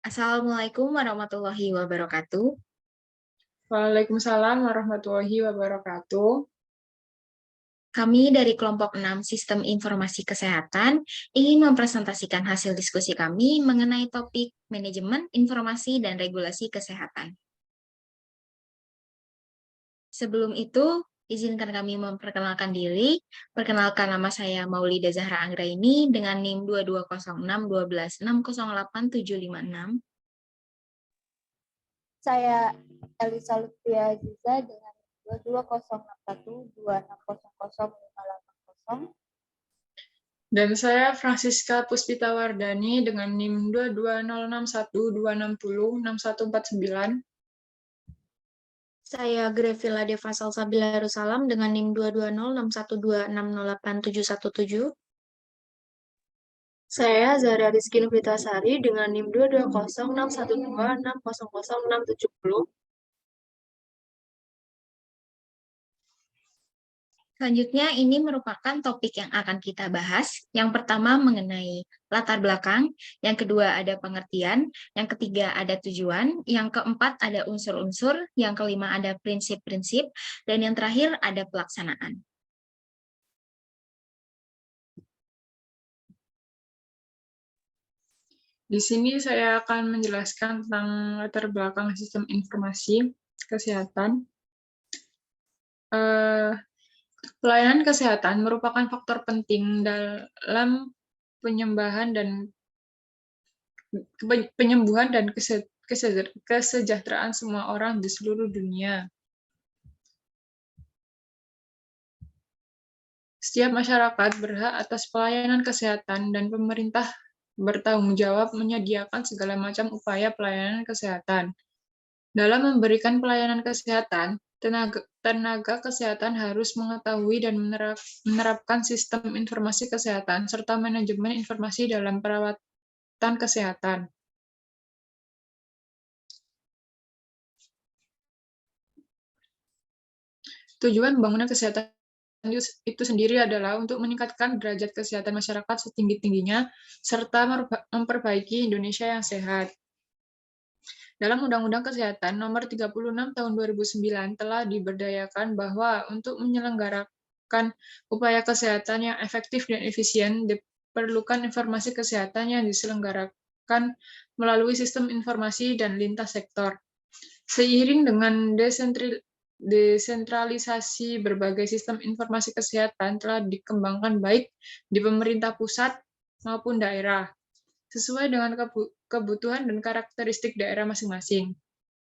Assalamualaikum warahmatullahi wabarakatuh. Waalaikumsalam warahmatullahi wabarakatuh. Kami dari kelompok 6 Sistem Informasi Kesehatan ingin mempresentasikan hasil diskusi kami mengenai topik manajemen informasi dan regulasi kesehatan. Sebelum itu, izinkan kami memperkenalkan diri. Perkenalkan, nama saya Maulida Zahra Anggraini dengan NIM 2206 Saya Elisa Lutfia Aziza dengan 220612600580. Dan saya Francisca Puspitawardani dengan NIM 220612606149. Saya Grevila Deva Salsabila Darussalam dengan NIM 22061260877. Saya Zahra Rizky Nubritasari dengan NIM 2206126000670. Selanjutnya, ini merupakan topik yang akan kita bahas. Yang pertama mengenai latar belakang, yang kedua ada pengertian, yang ketiga ada tujuan, yang keempat ada unsur-unsur, yang kelima ada prinsip-prinsip, dan yang terakhir ada pelaksanaan. Di sini saya akan menjelaskan tentang latar belakang sistem informasi kesehatan. Pelayanan kesehatan merupakan faktor penting dalam penyembuhan dan kesejahteraan semua orang di seluruh dunia. Setiap masyarakat berhak atas pelayanan kesehatan dan pemerintah bertanggung jawab menyediakan segala macam upaya pelayanan kesehatan. Dalam memberikan pelayanan kesehatan, tenaga kesehatan harus mengetahui dan menerapkan sistem informasi kesehatan serta manajemen informasi dalam perawatan kesehatan. Tujuan pembangunan kesehatan itu sendiri adalah untuk meningkatkan derajat kesehatan masyarakat setinggi-tingginya serta memperbaiki Indonesia yang sehat. Dalam Undang-Undang Kesehatan Nomor 36 Tahun 2009 telah diberdayakan bahwa untuk menyelenggarakan upaya kesehatan yang efektif dan efisien diperlukan informasi kesehatan yang diselenggarakan melalui sistem informasi dan lintas sektor. Seiring dengan desentralisasi, berbagai sistem informasi kesehatan telah dikembangkan baik di pemerintah pusat maupun daerah, sesuai dengan kebutuhan dan karakteristik daerah masing-masing.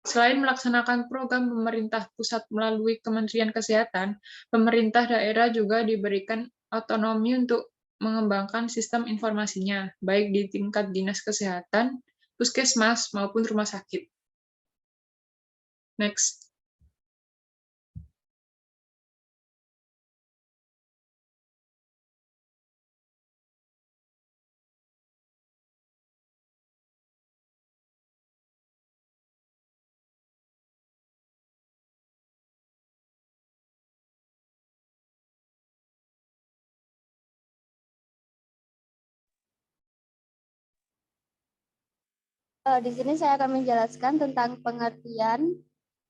Selain melaksanakan program pemerintah pusat melalui Kementerian Kesehatan, pemerintah daerah juga diberikan otonomi untuk mengembangkan sistem informasinya, baik di tingkat dinas kesehatan, puskesmas, maupun rumah sakit. Next. Di sini saya akan menjelaskan tentang pengertian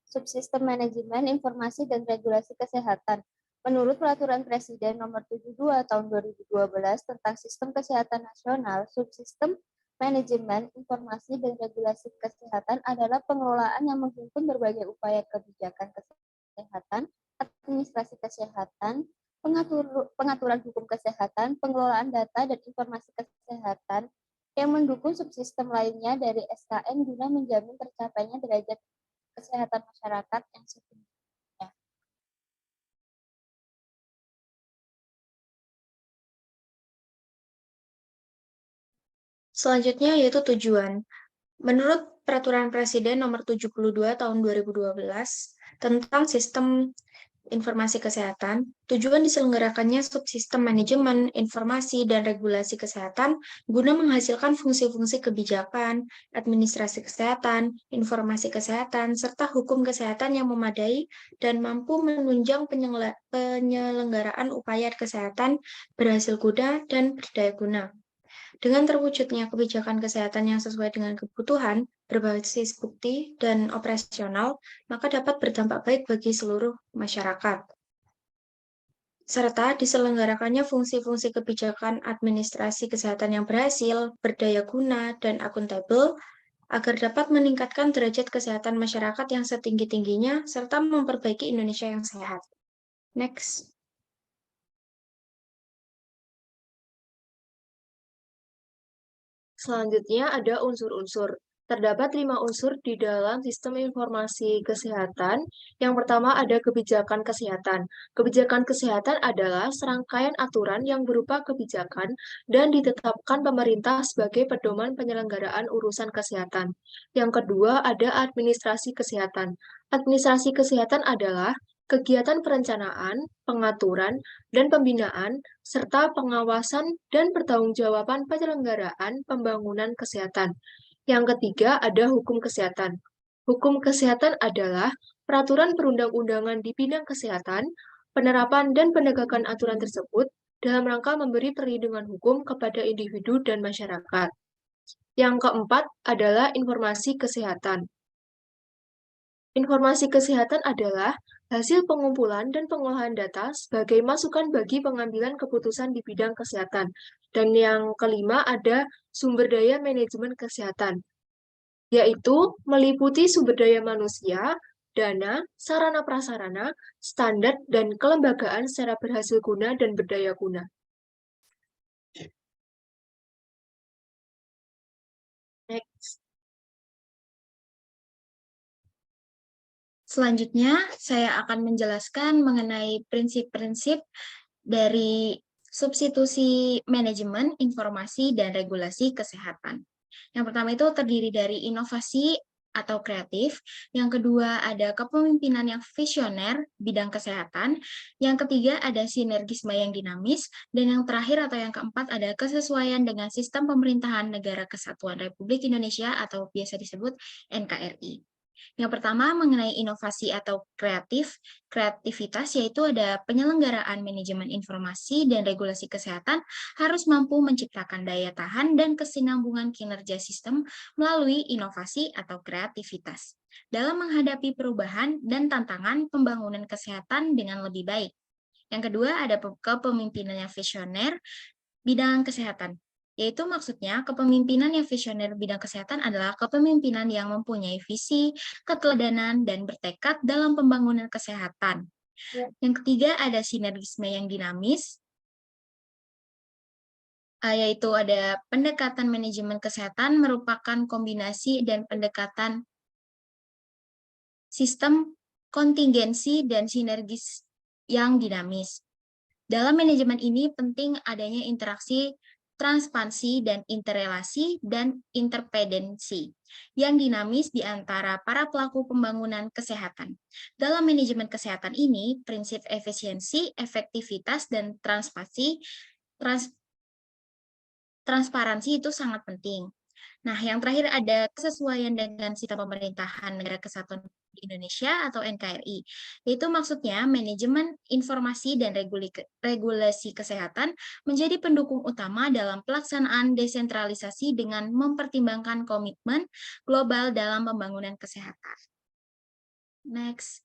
subsistem manajemen informasi dan regulasi kesehatan. Menurut Peraturan Presiden Nomor 72 Tahun 2012 tentang Sistem Kesehatan Nasional, subsistem manajemen informasi dan regulasi kesehatan adalah pengelolaan yang menghimpun berbagai upaya kebijakan kesehatan, administrasi kesehatan, pengaturan hukum kesehatan, pengelolaan data dan informasi kesehatan yang mendukung subsistem lainnya dari SKN guna menjamin tercapainya derajat kesehatan masyarakat yang setingginya. Selanjutnya yaitu tujuan. Menurut Peraturan Presiden Nomor 72 Tahun 2012 tentang Sistem Informasi Kesehatan, tujuan diselenggarakannya subsistem manajemen, informasi, dan regulasi kesehatan guna menghasilkan fungsi-fungsi kebijakan, administrasi kesehatan, informasi kesehatan, serta hukum kesehatan yang memadai dan mampu menunjang penyelenggaraan upaya kesehatan berhasil guna dan berdaya guna. Dengan terwujudnya kebijakan kesehatan yang sesuai dengan kebutuhan, berbasis bukti, dan operasional, maka dapat berdampak baik bagi seluruh masyarakat. Serta diselenggarakannya fungsi-fungsi kebijakan administrasi kesehatan yang berhasil, berdaya guna, dan akuntabel, agar dapat meningkatkan derajat kesehatan masyarakat yang setinggi-tingginya, serta memperbaiki Indonesia yang sehat. Next. Selanjutnya ada unsur-unsur. Terdapat 5 unsur di dalam sistem informasi kesehatan. Yang pertama ada kebijakan kesehatan. Kebijakan kesehatan adalah serangkaian aturan yang berupa kebijakan dan ditetapkan pemerintah sebagai pedoman penyelenggaraan urusan kesehatan. Yang kedua ada administrasi kesehatan. Administrasi kesehatan adalah kegiatan perencanaan, pengaturan, dan pembinaan, serta pengawasan dan pertanggungjawaban penyelenggaraan pembangunan kesehatan. Yang ketiga ada hukum kesehatan. Hukum kesehatan adalah peraturan perundang-undangan di bidang kesehatan, penerapan dan penegakan aturan tersebut dalam rangka memberi perlindungan hukum kepada individu dan masyarakat. Yang keempat adalah informasi kesehatan. Informasi kesehatan adalah hasil pengumpulan dan pengolahan data sebagai masukan bagi pengambilan keputusan di bidang kesehatan. Dan yang kelima ada sumber daya manajemen kesehatan, yaitu meliputi sumber daya manusia, dana, sarana prasarana, standar, dan kelembagaan secara berhasil guna dan berdaya guna. Next. Selanjutnya, saya akan menjelaskan mengenai prinsip-prinsip dari substitusi manajemen, informasi, dan regulasi kesehatan. Yang pertama itu terdiri dari inovasi atau kreatif, yang kedua ada kepemimpinan yang visioner bidang kesehatan, yang ketiga ada sinergisme yang dinamis, dan yang terakhir atau yang keempat ada kesesuaian dengan sistem pemerintahan Negara Kesatuan Republik Indonesia atau biasa disebut NKRI. Yang pertama mengenai inovasi atau kreativitas, yaitu ada penyelenggaraan manajemen informasi dan regulasi kesehatan harus mampu menciptakan daya tahan dan kesinambungan kinerja sistem melalui inovasi atau kreativitas dalam menghadapi perubahan dan tantangan pembangunan kesehatan dengan lebih baik. Yang kedua ada kepemimpinan yang visioner bidang kesehatan, yaitu maksudnya kepemimpinan yang visioner bidang kesehatan adalah kepemimpinan yang mempunyai visi, keteladanan, dan bertekad dalam pembangunan kesehatan. Yang ketiga ada sinergisme yang dinamis, yaitu ada pendekatan manajemen kesehatan merupakan kombinasi dan pendekatan sistem kontingensi dan sinergis yang dinamis. Dalam manajemen ini penting adanya interaksi, transparansi, dan interrelasi dan interdependensi yang dinamis di antara para pelaku pembangunan kesehatan. Dalam manajemen kesehatan ini, prinsip efisiensi, efektivitas, dan transparansi itu sangat penting. Nah, yang terakhir ada kesesuaian dengan sistem pemerintahan Negara Kesatuan Indonesia atau NKRI, yaitu maksudnya manajemen informasi dan regulasi kesehatan menjadi pendukung utama dalam pelaksanaan desentralisasi dengan mempertimbangkan komitmen global dalam pembangunan kesehatan. Next.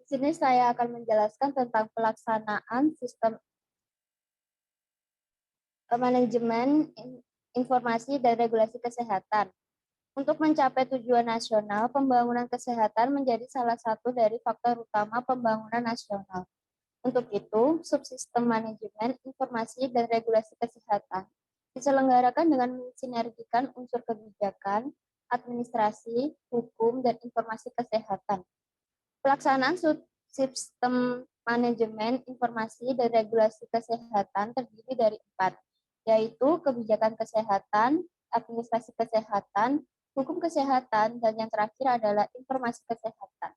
Di sini saya akan menjelaskan tentang pelaksanaan sistem manajemen informasi dan regulasi kesehatan. Untuk mencapai tujuan nasional, pembangunan kesehatan menjadi salah satu dari faktor utama pembangunan nasional. Untuk itu, subsistem manajemen informasi dan regulasi kesehatan diselenggarakan dengan mensinergikan unsur kebijakan, administrasi, hukum, dan informasi kesehatan. Pelaksanaan subsistem manajemen informasi dan regulasi kesehatan terdiri dari 4, yaitu kebijakan kesehatan, administrasi kesehatan, hukum kesehatan, dan yang terakhir adalah informasi kesehatan.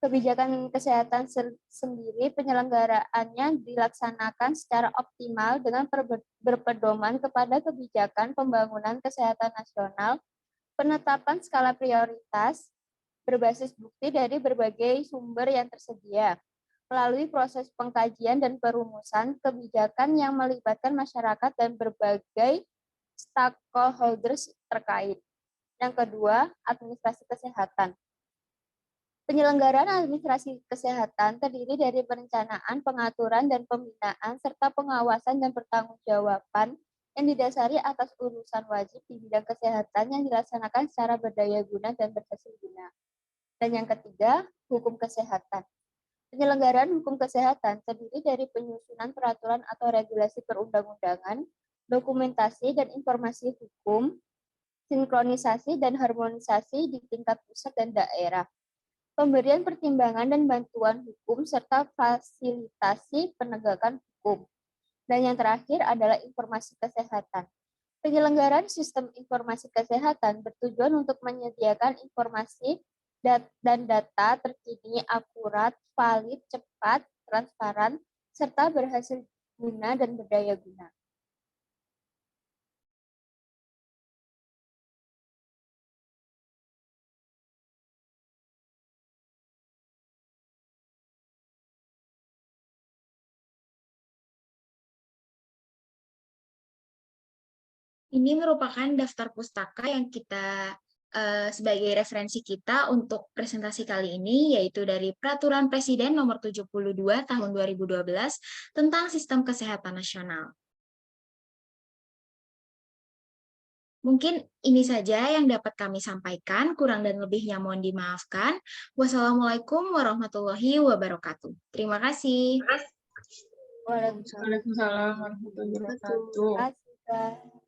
Kebijakan kesehatan sendiri penyelenggaraannya dilaksanakan secara optimal dengan berpedoman kepada kebijakan pembangunan kesehatan nasional, penetapan skala prioritas, berbasis bukti dari berbagai sumber yang tersedia, melalui proses pengkajian dan perumusan kebijakan yang melibatkan masyarakat dan berbagai stakeholders terkait. Yang kedua, administrasi kesehatan. Penyelenggaraan administrasi kesehatan terdiri dari perencanaan, pengaturan, dan pembinaan, serta pengawasan dan pertanggungjawaban yang didasari atas urusan wajib di bidang kesehatan yang dilaksanakan secara berdaya guna dan berhasil guna. Dan yang ketiga, hukum kesehatan. Penyelenggaraan hukum kesehatan terdiri dari penyusunan peraturan atau regulasi perundang-undangan, dokumentasi dan informasi hukum, sinkronisasi dan harmonisasi di tingkat pusat dan daerah, pemberian pertimbangan dan bantuan hukum, serta fasilitasi penegakan hukum. Dan yang terakhir adalah informasi kesehatan. Penyelenggaraan sistem informasi kesehatan bertujuan untuk menyediakan informasi dan data terkini, akurat, valid, cepat, transparan, serta berhasil guna dan berdaya guna. Ini merupakan daftar pustaka yang kita sebagai referensi kita untuk presentasi kali ini, yaitu dari Peraturan Presiden Nomor 72 Tahun 2012 tentang Sistem Kesehatan Nasional. Mungkin ini saja yang dapat kami sampaikan, kurang dan lebihnya mohon dimaafkan. Wassalamualaikum warahmatullahi wabarakatuh. Terima kasih. Waalaikumsalam warahmatullahi wabarakatuh. Terima kasih, Kak.